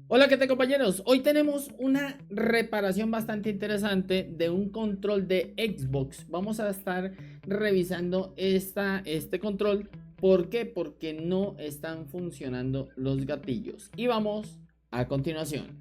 Hola, ¿qué tal, compañeros? Hoy tenemos una reparación bastante interesante de un control de Xbox. Vamos a estar revisando este control. ¿Por qué? Porque no están funcionando los gatillos. Y vamos a continuación.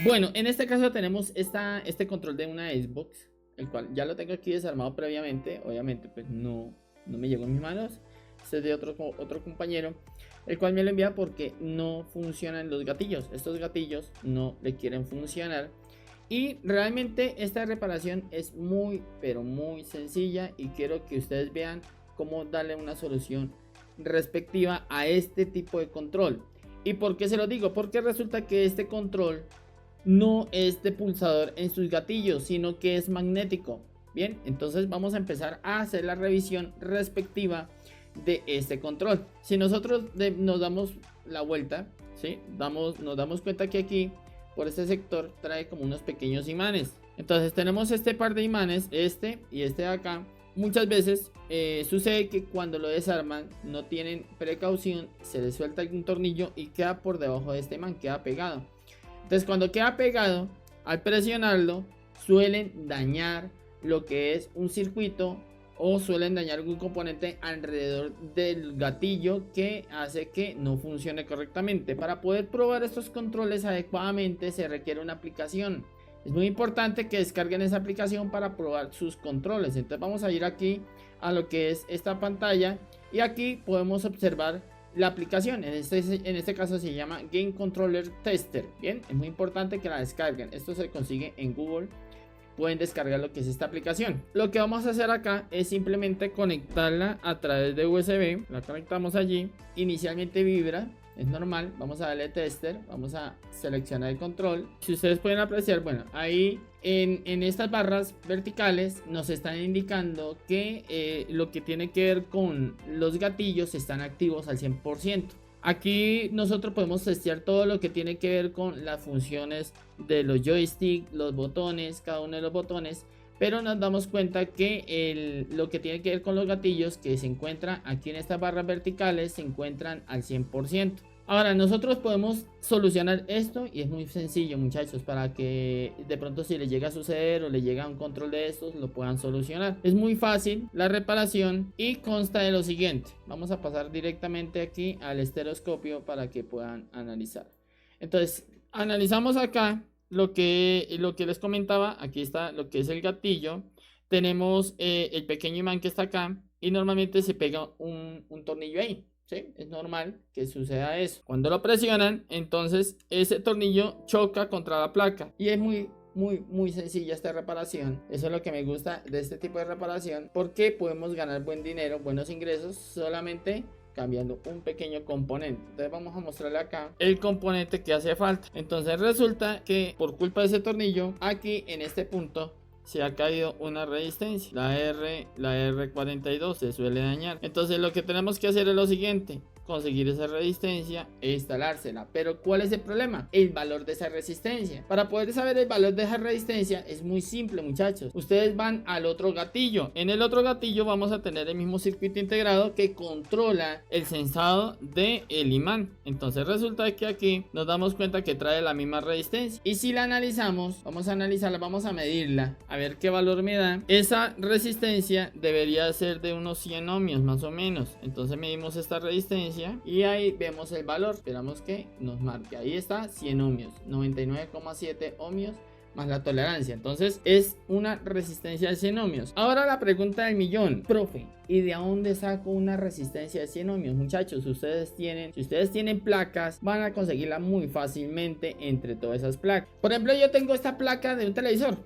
Bueno, en este caso tenemos este control de una Xbox, el cual ya lo tengo aquí desarmado previamente. Obviamente, pues no me llegó en mis manos. Este es de otro compañero, el cual me lo envía porque no funcionan los gatillos. Estos gatillos no le quieren funcionar. Y realmente esta reparación es muy, pero muy sencilla. Y quiero que ustedes vean cómo darle una solución respectiva a este tipo de control. ¿Y por qué se lo digo? Porque resulta que este control no es de pulsador en sus gatillos, sino que es magnético. Bien, entonces vamos a empezar a hacer la revisión respectiva de este control. Si nosotros nos damos la vuelta, ¿sí? Nos damos cuenta que aquí, por este sector, trae como unos pequeños imanes. Entonces tenemos este par de imanes, este y este de acá. Muchas veces sucede que cuando lo desarman no tienen precaución, se les suelta algún tornillo y queda por debajo de este imán, queda pegado. Entonces cuando queda pegado, al presionarlo, suelen dañar lo que es un circuito o suelen dañar algún componente alrededor del gatillo que hace que no funcione correctamente. Para poder probar estos controles adecuadamente se requiere una aplicación. Es muy importante que descarguen esa aplicación para probar sus controles. Entonces vamos a ir aquí a lo que es esta pantalla y aquí podemos observar la aplicación. En este caso se llama Game Controller Tester. Bien, es muy importante que la descarguen. Esto se consigue en Google. Pueden descargar lo que es esta aplicación. Lo que vamos a hacer acá es simplemente conectarla a través de USB. La conectamos allí. Inicialmente vibra, es normal. Vamos a darle tester, vamos a seleccionar el control. Si ustedes pueden apreciar, bueno, ahí en estas barras verticales nos están indicando que lo que tiene que ver con los gatillos están activos al 100%. Aquí nosotros podemos testear todo lo que tiene que ver con las funciones de los joysticks, los botones, cada uno de los botones. Pero nos damos cuenta que lo que tiene que ver con los gatillos que se encuentra aquí en estas barras verticales se encuentran al 100%. Ahora nosotros podemos solucionar esto y es muy sencillo, muchachos, para que de pronto si les llega a suceder o les llega un control de estos lo puedan solucionar. Es muy fácil la reparación y consta de lo siguiente. Vamos a pasar directamente aquí al estereoscopio para que puedan analizar. Entonces analizamos acá lo que les comentaba. Aquí está lo que es el gatillo. Tenemos el pequeño imán que está acá y normalmente se pega un tornillo ahí. ¿Sí? Es normal que suceda eso. Cuando lo presionan, entonces ese tornillo choca contra la placa. Y es muy sencilla esta reparación. Eso es lo que me gusta de este tipo de reparación. Porque podemos ganar buen dinero, buenos ingresos solamente cambiando un pequeño componente. Entonces vamos a mostrarle acá el componente que hace falta. Entonces resulta que por culpa de ese tornillo, aquí en este punto se ha caído una resistencia, la R42 se suele dañar. Entonces lo que tenemos que hacer es lo siguiente: conseguir esa resistencia e instalársela. Pero ¿cuál es el problema? El valor de esa resistencia. Para poder saber el valor de esa resistencia es muy simple, muchachos. Ustedes van al otro gatillo. En el otro gatillo vamos a tener el mismo circuito integrado que controla el sensado del imán. Entonces resulta que aquí nos damos cuenta que trae la misma resistencia. Y si la analizamos, vamos a analizarla, vamos a medirla, a ver qué valor me da. Esa resistencia debería ser de unos 100 ohmios más o menos. Entonces medimos esta resistencia y ahí vemos el valor. Esperamos que nos marque. Ahí está, 100 ohmios, 99,7 ohmios más la tolerancia. Entonces es una resistencia de 100 ohmios. Ahora la pregunta del millón: profe, ¿y de dónde saco una resistencia de 100 ohmios? Muchachos, si ustedes tienen placas, van a conseguirla muy fácilmente entre todas esas placas. Por ejemplo, yo tengo esta placa de un televisor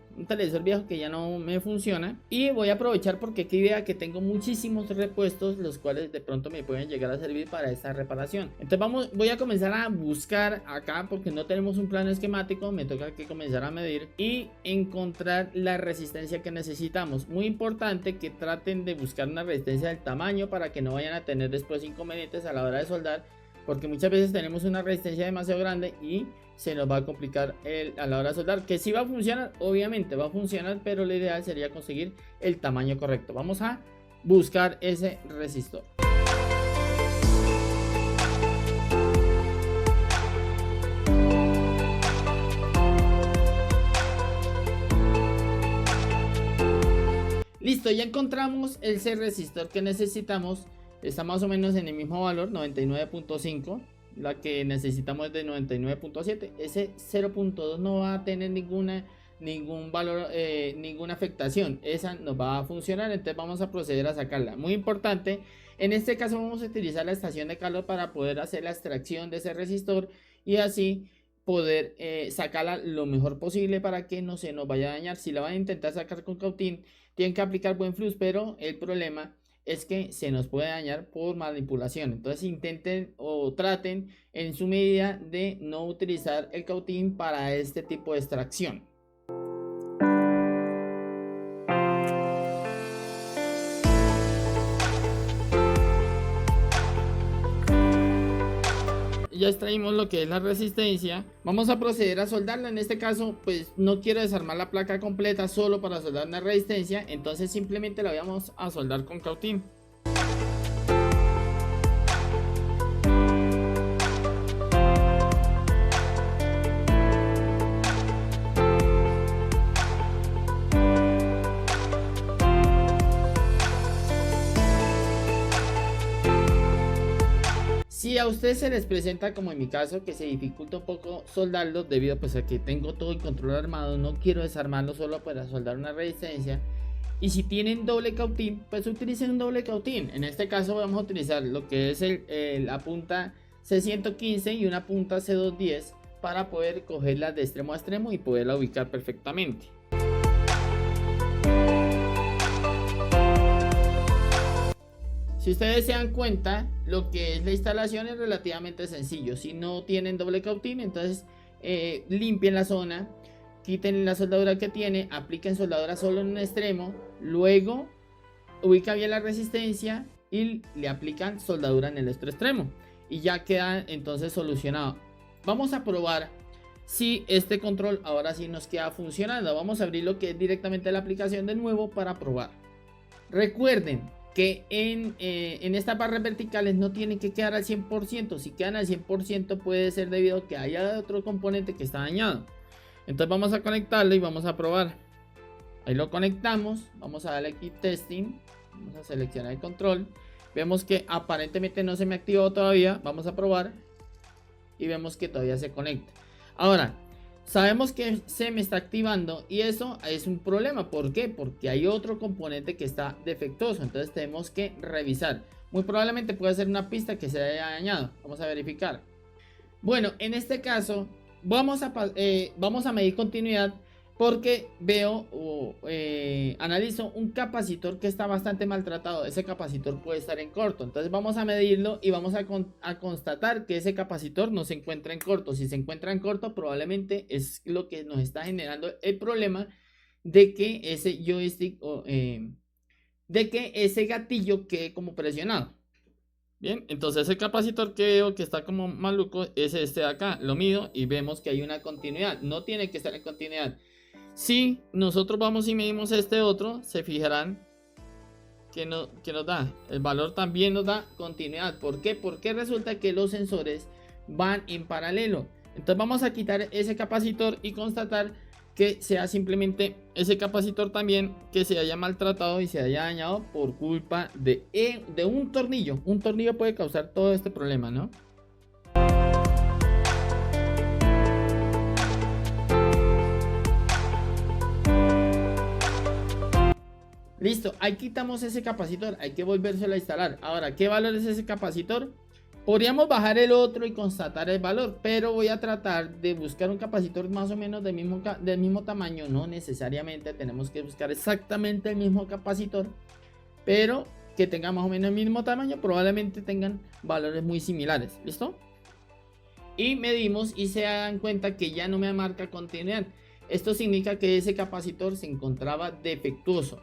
viejo que ya no me funciona, y voy a aprovechar porque aquí vea que tengo muchísimos repuestos, los cuales de pronto me pueden llegar a servir para esta reparación. Entonces voy a comenzar a buscar acá, porque no tenemos un plano esquemático, me toca que comenzar a medir y encontrar la resistencia que necesitamos. Muy importante que traten de buscar una resistencia del tamaño para que no vayan a tener después inconvenientes a la hora de soldar, porque muchas veces tenemos una resistencia demasiado grande y se nos va a complicar a la hora de soldar. Que sí va a funcionar, obviamente va a funcionar, pero lo ideal sería conseguir el tamaño correcto. Vamos a buscar ese resistor. Listo, ya encontramos ese resistor que necesitamos. Está más o menos en el mismo valor, 99.5. La que necesitamos es de 99.7. Ese 0.2 no va a tener ningún valor, ninguna afectación. Esa nos va a funcionar, entonces vamos a proceder a sacarla. Muy importante, en este caso vamos a utilizar la estación de calor para poder hacer la extracción de ese resistor y así poder sacarla lo mejor posible para que no se nos vaya a dañar. Si la van a intentar sacar con cautín, tienen que aplicar buen flux, pero el problema es que se nos puede dañar por manipulación. Entonces intenten o traten en su medida de no utilizar el cautín para este tipo de extracción. Ya extraímos lo que es la resistencia. Vamos a proceder a soldarla. En este caso pues no quiero desarmar la placa completa solo para soldar una resistencia, entonces simplemente la vamos a soldar con cautín. Si a ustedes se les presenta como en mi caso que se dificulta un poco soldarlo debido pues a que tengo todo el control armado, no quiero desarmarlo solo para soldar una resistencia, y si tienen doble cautín pues utilicen un doble cautín. En este caso vamos a utilizar lo que es la punta C115 y una punta C210 para poder cogerla de extremo a extremo y poderla ubicar perfectamente. Si ustedes se dan cuenta, lo que es la instalación es relativamente sencillo. Si no tienen doble cautín, entonces limpien la zona, quiten la soldadura que tiene, apliquen soldadura solo en un extremo, luego ubican bien la resistencia y le aplican soldadura en el otro extremo y ya queda entonces solucionado. Vamos a probar si este control ahora sí nos queda funcionando. Vamos a abrir lo que es directamente la aplicación de nuevo para probar. Recuerden que en estas barras verticales no tienen que quedar al 100%. Si quedan al 100% puede ser debido a que haya otro componente que está dañado. Entonces vamos a conectarlo y vamos a probar. Ahí lo conectamos, vamos a darle aquí testing, vamos a seleccionar el control. Vemos que aparentemente no se me activó todavía. Vamos a probar y vemos que todavía se conecta. Ahora sabemos que se me está activando y eso es un problema. ¿Por qué? Porque hay otro componente que está defectuoso. Entonces tenemos que revisar. Muy probablemente puede ser una pista que se haya dañado. Vamos a verificar. Bueno, en este caso vamos a medir continuidad porque veo o analizo un capacitor que está bastante maltratado. Ese capacitor puede estar en corto. Entonces vamos a medirlo y vamos a constatar que ese capacitor no se encuentra en corto. Si se encuentra en corto, probablemente es lo que nos está generando el problema de que ese joystick de que ese gatillo quede como presionado. Bien, entonces el capacitor que veo que está como maluco es este de acá. Lo mido y vemos que hay una continuidad. No tiene que estar en continuidad. Si nosotros vamos y medimos este otro, se fijarán que nos da. El valor también nos da continuidad. ¿Por qué? Porque resulta que los sensores van en paralelo. Entonces vamos a quitar ese capacitor y constatar que sea simplemente ese capacitor también que se haya maltratado y se haya dañado por culpa de un tornillo. Un tornillo puede causar todo este problema, ¿no? Listo, ahí quitamos ese capacitor, hay que volvérselo a instalar. Ahora, ¿qué valor es ese capacitor? Podríamos bajar el otro y constatar el valor, pero voy a tratar de buscar un capacitor más o menos del mismo tamaño. No necesariamente tenemos que buscar exactamente el mismo capacitor, pero que tenga más o menos el mismo tamaño. Probablemente tengan valores muy similares. ¿Listo? Y medimos y se dan cuenta que ya no me marca continuidad. Esto significa que ese capacitor se encontraba defectuoso.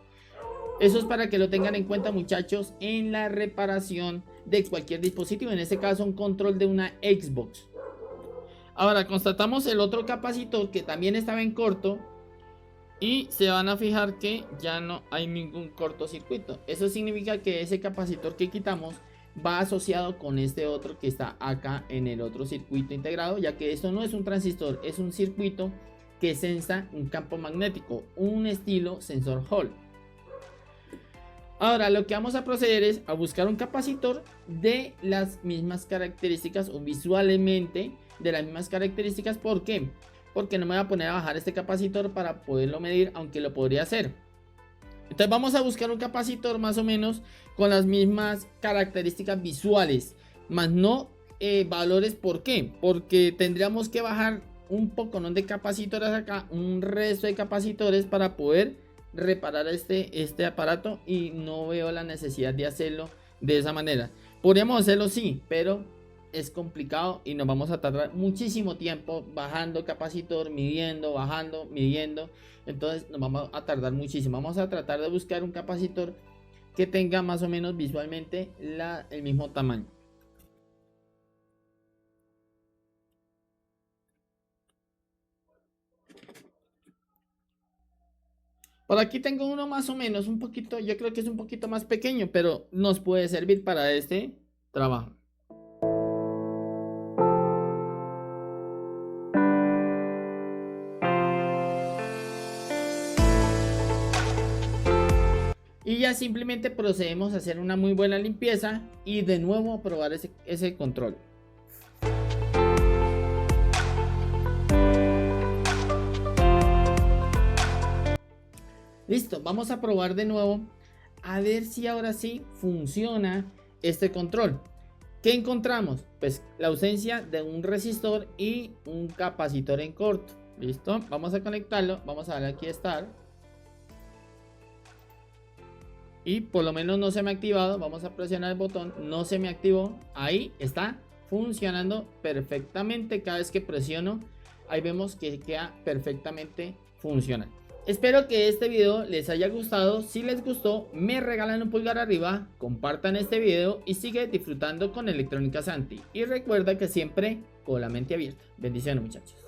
Eso es para que lo tengan en cuenta, muchachos, en la reparación de cualquier dispositivo, en este caso un control de una Xbox. Ahora constatamos el otro capacitor que también estaba en corto y se van a fijar que ya no hay ningún cortocircuito. Eso significa que ese capacitor que quitamos va asociado con este otro que está acá en el otro circuito integrado, ya que esto no es un transistor, es un circuito que sensa un campo magnético, un estilo sensor Hall. Ahora lo que vamos a proceder es a buscar un capacitor de las mismas características o visualmente de las mismas características. ¿Por qué? Porque no me voy a poner a bajar este capacitor para poderlo medir, aunque lo podría hacer. Entonces vamos a buscar un capacitor más o menos con las mismas características visuales, más no valores. ¿Por qué? Porque tendríamos que bajar un poco de capacitores acá, un resto de capacitores para poder reparar este aparato, y no veo la necesidad de hacerlo de esa manera. Podríamos hacerlo sí, pero es complicado y nos vamos a tardar muchísimo tiempo bajando capacitor, midiendo, bajando, midiendo. Entonces nos vamos a tardar muchísimo. Vamos a tratar de buscar un capacitor que tenga más o menos visualmente el mismo tamaño. Por aquí tengo uno más o menos, un poquito, yo creo que es un poquito más pequeño, pero nos puede servir para este trabajo. Y ya simplemente procedemos a hacer una muy buena limpieza y de nuevo a probar ese control. Listo, vamos a probar de nuevo a ver si ahora sí funciona este control. ¿Qué encontramos? Pues la ausencia de un resistor y un capacitor en corto. Listo, vamos a conectarlo, vamos a darle aquí a Start. Y por lo menos no se me ha activado. Vamos a presionar el botón, no se me activó. Ahí está funcionando perfectamente. Cada vez que presiono, ahí vemos que queda perfectamente funcional. Espero que este video les haya gustado. Si les gustó, me regalan un pulgar arriba, compartan este video y sigue disfrutando con Electrónica Santi. Y recuerda que siempre con la mente abierta. Bendiciones, muchachos.